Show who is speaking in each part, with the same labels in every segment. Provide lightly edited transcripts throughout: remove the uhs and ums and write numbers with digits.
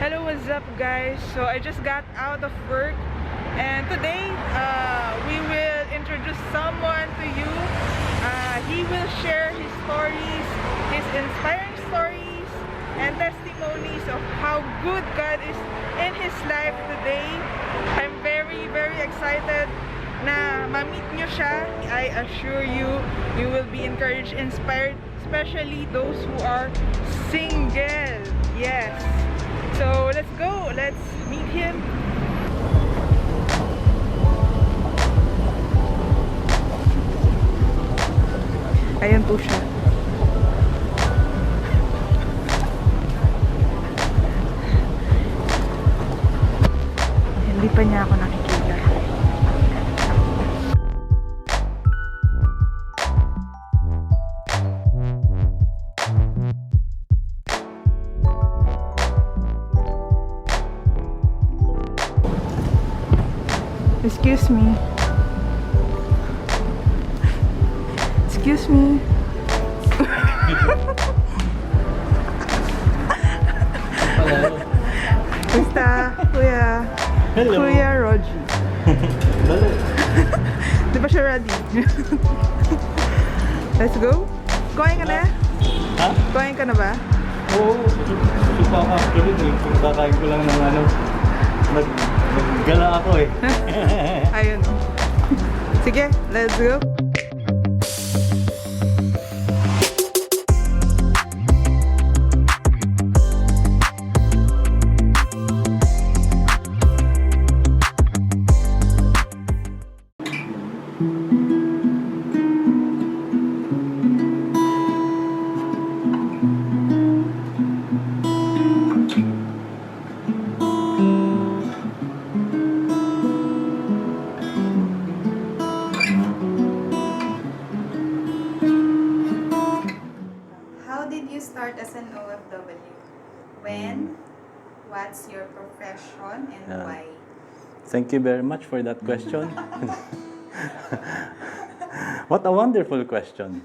Speaker 1: Hello, what's up guys? So I just got out of work and today we will introduce someone to you. He will share his stories, his inspiring stories and testimonies of how good God is in his life today. I'm very excited na ma-meet nyo siya. I assure you, you will be encouraged, inspired, especially those who are single. Yes. So let's go. Let's meet him. Ayan po siya. Hindi pa niya ako nakikita. Excuse me. Excuse me. Basta, Kuya.
Speaker 2: Hello.
Speaker 1: Kuya Roji.
Speaker 2: Hello.
Speaker 1: Di ba siya ready? Let's go. Kumain ka na?
Speaker 2: Ha?
Speaker 1: Kumain ka na ba?
Speaker 2: Oo. Supa ka actually. Kung kakain ko lang ng naggala ako eh.
Speaker 1: Ayun. Sige, let's go.
Speaker 3: How did you start as an OFW? When? What's your profession and
Speaker 2: Yeah.
Speaker 3: why?
Speaker 2: Thank you very much for that question. What a wonderful question.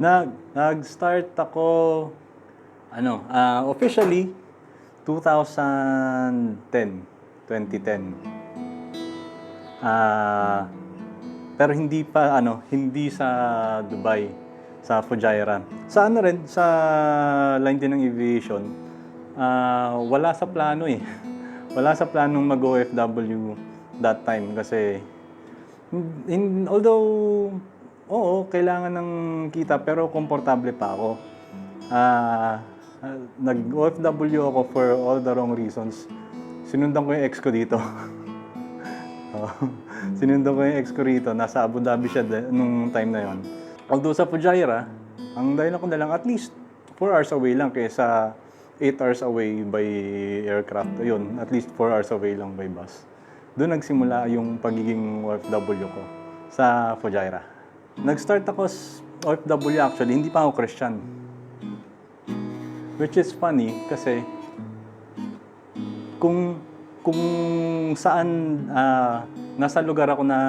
Speaker 2: Nag-start ako officially 2010. Pero hindi sa Dubai, sa Fujairah. Sa line din ng aviation, wala sa plano eh. Wala sa planong mag-OFW that time kasi although oo, kailangan ng kita pero komportable pa ako. Nag-OFW ako for all the wrong reasons. Sinundan ko yung ex ko dito. Sinundan ko yung ex ko rito. Nasa Abu Dhabi siya nung time na yon. Although sa Fujairah, ang dahilan ko na lang at least 4 hours away lang kaysa 8 hours away by aircraft. Ayun, at least 4 hours away lang by bus. Doon nagsimula yung pagiging OFW ko sa Fujairah. Nag-start ako as OFW actually, hindi pa ako Christian. Which is funny kasi kung saan nasa lugar ako na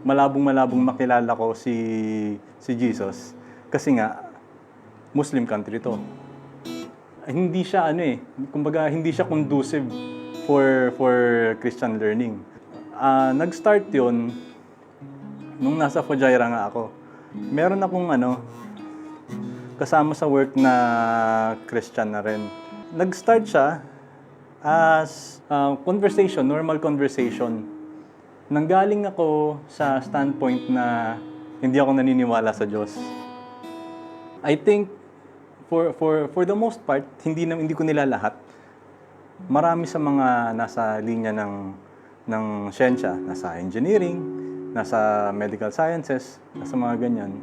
Speaker 2: malabong makilala ko si Jesus kasi nga Muslim country to. Hindi siya kumbaga hindi siya conducive for Christian learning. Nag-start 'yon nung nasa Fujairah nga ako. Meron akong kasama sa work na Christian na rin. Nag-start siya as normal conversation. Nanggaling ako sa standpoint na hindi ako naniniwala sa Diyos. I think for the most part, hindi ko nila lahat. Marami sa mga nasa linya ng siyensya, nasa engineering, nasa medical sciences, nasa mga ganyan.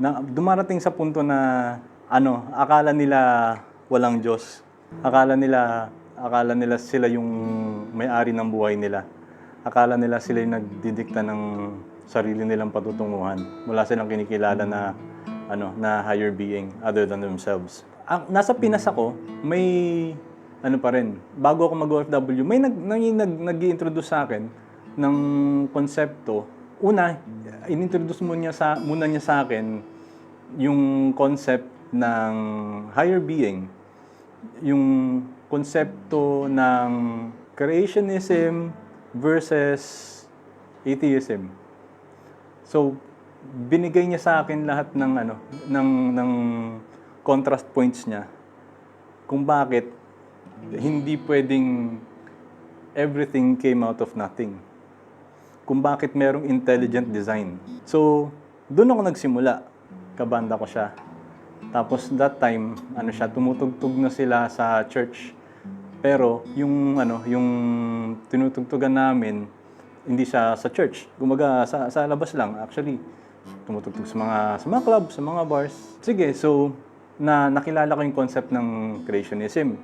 Speaker 2: Na dumarating sa punto na akala nila walang Diyos. Akala nila sila yung may-ari ng buhay nila. Akala nila sila yung nagdidikta ng sarili nilang patutunguhan. Wala silang kinikilala na higher being other than themselves. Nasa Pinas ako, may pa rin. Bago ako mag-OFW, may nag-i-introduce sa akin ng konsepto. Una, in-introduce muna niya sa akin yung concept ng higher being yung konsepto ng creationism versus atheism. So, binigay niya sa akin lahat ng ng contrast points niya kung bakit hindi pwedeng everything came out of nothing. Kung bakit merong intelligent design. So, doon ako nagsimula. Kabanda ko siya. Tapos that time, tumutugtog na sila sa church. Pero yung tinutugtugan namin, hindi siya sa church. Gumaga sa labas lang actually. Tumutugtog sa mga club, sa mga bars. Sige, so nakilala ko yung concept ng creationism.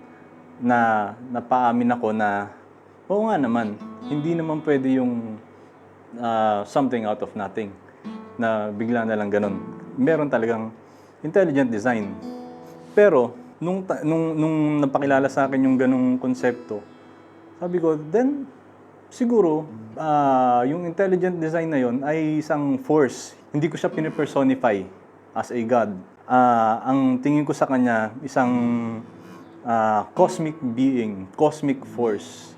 Speaker 2: Na napaamin ako na oo nga naman, hindi naman pwede yung something out of nothing na bigla na lang ganun. Meron talagang intelligent design. Pero nung napakilala sa akin yung ganung konsepto, sabi ko, then siguro yung intelligent design na yon ay isang force. Hindi ko siya pinipersonify as a God. Ang tingin ko sa kanya, isang cosmic being, cosmic force.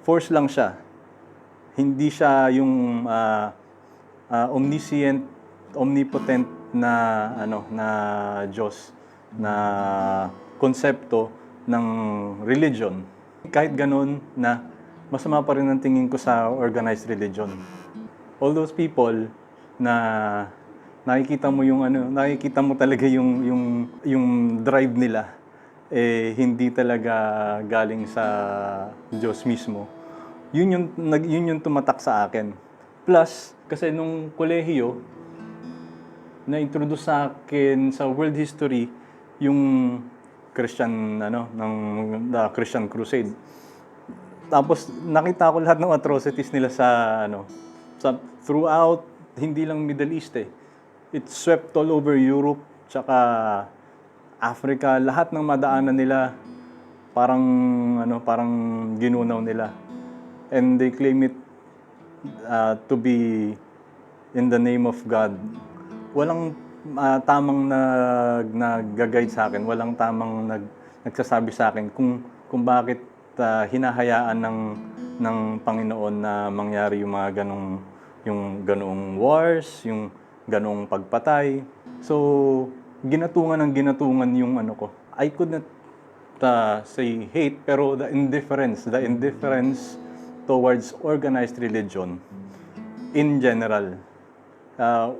Speaker 2: Force lang siya. Hindi siya yung omniscient, omnipotent na Diyos, na konsepto ng religion. Kahit ganun na masama pa rin ang tingin ko sa organized religion. All those people na nakikita mo talaga yung drive nila hindi talaga galing sa Diyos mismo. Yun yung tumatak sa akin. Plus, kasi nung kolehiyo, na-introduce sa akin sa world history yung Christian, the Christian Crusade. Tapos, nakita ko lahat ng atrocities nila throughout, hindi lang Middle East It swept all over Europe, tsaka Africa, lahat ng madaanan nila, parang ginunaw nila. And they claim it to be in the name of God. Walang tamang nag-guide sa akin, walang tamang nagsasabi sa akin kung bakit hinahayaan ng Panginoon na mangyari yung mga ganong wars, yung ganong pagpatay. So, ginatungan yung ko. I could not say hate, pero the indifference towards organized religion in general.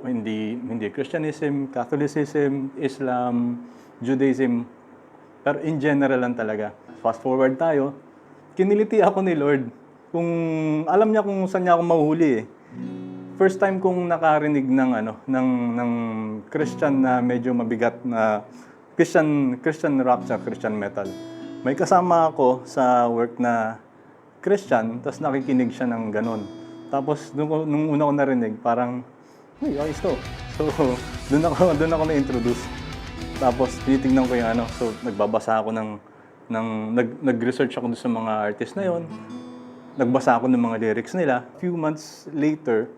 Speaker 2: Hindi Christianism, Catholicism, Islam, Judaism, pero in general lang talaga. Fast forward tayo, kiniliti ako ni Lord. Kung alam niya kung saan niya ako mahuhuli First time kong nakarinig ng Christian na medyo mabigat na Christian rock at Christian metal. May kasama ako sa work na Christian, tapos nakikinig siya ng ganon. Tapos nung una ko narinig, parang, hey, ayos to. So, doon ako na-introduce. Tapos tinitingnan ko yung so nagbabasa ako nag-research ako sa mga artist na yon. Nagbasa ako ng mga lyrics nila. Few months later,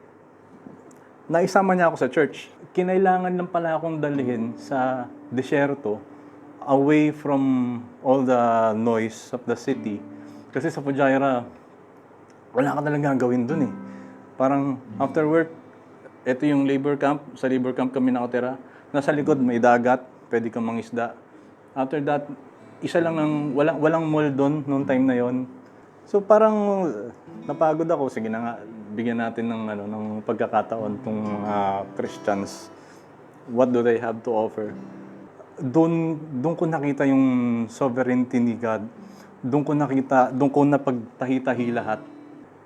Speaker 2: naisama niya ako sa church. Kinailangan lang pala akong dalhin sa desierto, away from all the noise of the city. Kasi sa Fujairah, wala ka talagang gawin dun eh. Parang after work, ito yung labor camp. Sa labor camp kami nakatira. Nasa likod may dagat, pwede kang mangisda. After that, isa lang walang mall doon noong time na yon. So parang napagod ako. Sige na nga, bigyan natin ng pagkakataon tong Christians. What do they have to offer? Doon ko nakita yung sovereignty ni God. Doon ko napagtahi-tahi lahat.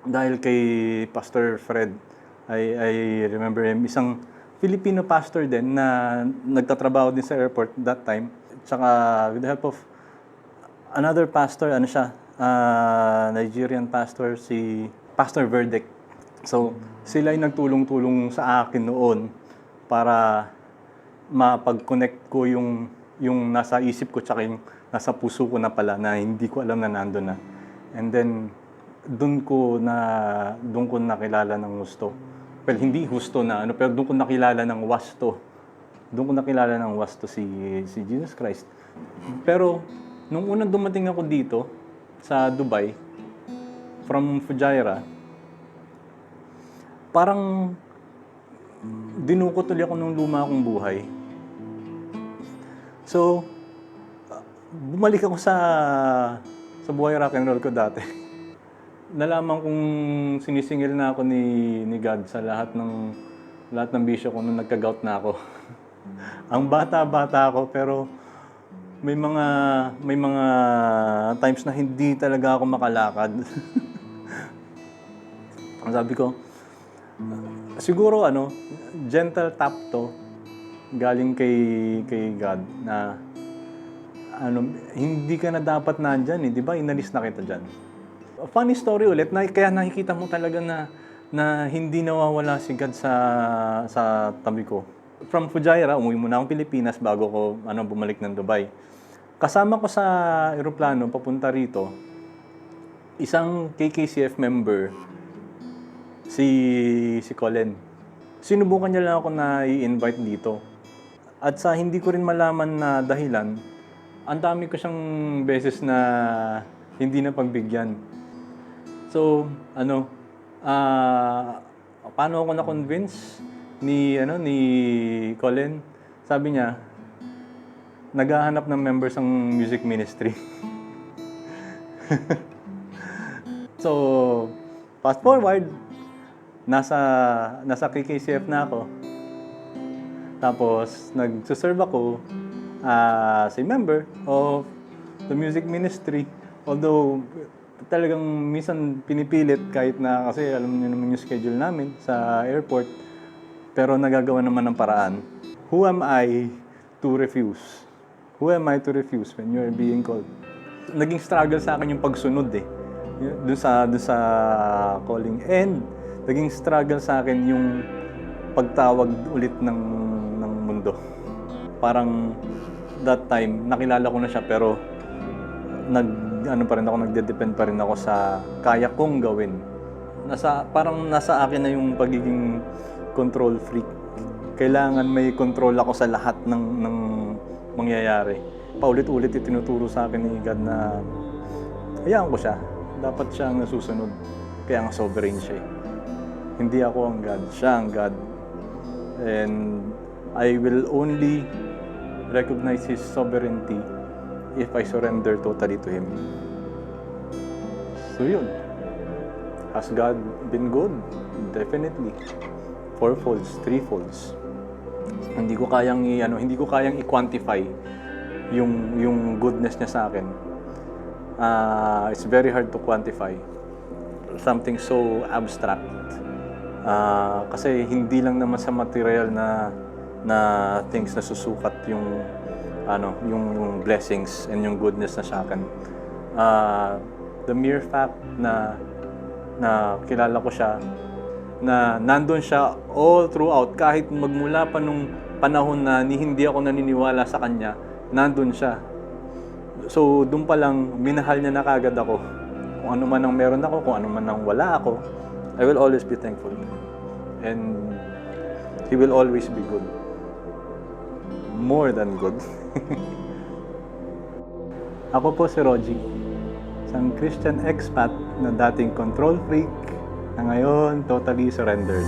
Speaker 2: Dahil kay Pastor Fred, I remember him, isang Filipino pastor din na nagtatrabaho din sa airport that time. Tsaka with the help of another pastor, Nigerian pastor, si Pastor Verdict. So, sila ay nagtulong-tulong sa akin noon para mapag-connect ko yung nasa isip ko tsaka yung nasa puso ko na pala na hindi ko alam na nandun na. And then, doon ko nakilala ng husto. Well, hindi husto na, pero doon ko nakilala ng wasto. Doon ko nakilala ng wasto si Jesus Christ. Pero, Nung unang dumating ako dito sa Dubai, from Fujairah, parang dinukot ulit ako ng luma akong buhay. So, bumalik ako sa buhay rock and roll ko dati. Nalaman kong sinisingil na ako ni God sa lahat ng bisyo ko nung nagka-gout na ako. Ang bata-bata ako pero may mga times na hindi talaga ako makalakad. Ang sabi ko, siguro gentle tap to galing kay God na hindi ka na dapat nandyan, 'di ba? Inalis na kita diyan. Funny story ulit na kaya nakikita mo talaga na hindi nawawala si God sa tabi ko. From Fujairah, umuwi muna akong Pilipinas bago ko bumalik ng Dubai. Kasama ko sa eroplano papunta rito, isang KKCF member, si Colin. Sinubukan niya lang ako na i-invite dito. At sa hindi ko rin malaman na dahilan, ang dami ko siyang beses na hindi na pagbigyan. So, paano ako na-convince ni Colin? Sabi niya, naghahanap ng members ng music ministry. So, fast forward, nasa KKCF na ako. Tapos, nag-serve ako as a member of the music ministry. Although, talagang minsan pinipilit kahit na kasi alam niyo naman yung schedule namin sa airport. Pero nagagawa naman ng paraan. Who am I to refuse? Who am I to refuse when you're being called? Naging struggle sa akin yung pagsunod Doon sa calling. And naging struggle sa akin yung pagtawag ulit ng mundo. Parang that time, nakilala ko na siya pero nagde-depend pa rin ako sa kaya kong gawin. Parang nasa akin na yung pagiging control freak. Kailangan may control ako sa lahat ng mangyayari. Paulit-ulit itinuturo sa akin ni God na hayaan ko siya. Dapat siya ang nasusunod. Kaya nga sovereign siya. Hindi ako ang God. Siya ang God. And I will only recognize His sovereignty if I surrender totally to Him. So yun. Has God been good? Definitely. 4 folds, 3 folds. Hindi ko kayang i-quantify yung goodness niya sa akin. It's very hard to quantify something so abstract. Kasi hindi lang naman sa material na things na susukat yung blessings and yung goodness na sa akin. The mere fact na kilala ko siya, na nandun siya all throughout, kahit magmula pa nung panahon na hindi ako naniniwala sa kanya, nandun siya. So, doon pa lang, minahal niya na kagad ako. Kung ano man ang meron ako, kung ano man ang wala ako, I will always be thankful. And He will always be good. More than good. Ako po si Rogie, isang Christian expat na dating control freak, na ngayon totally surrendered.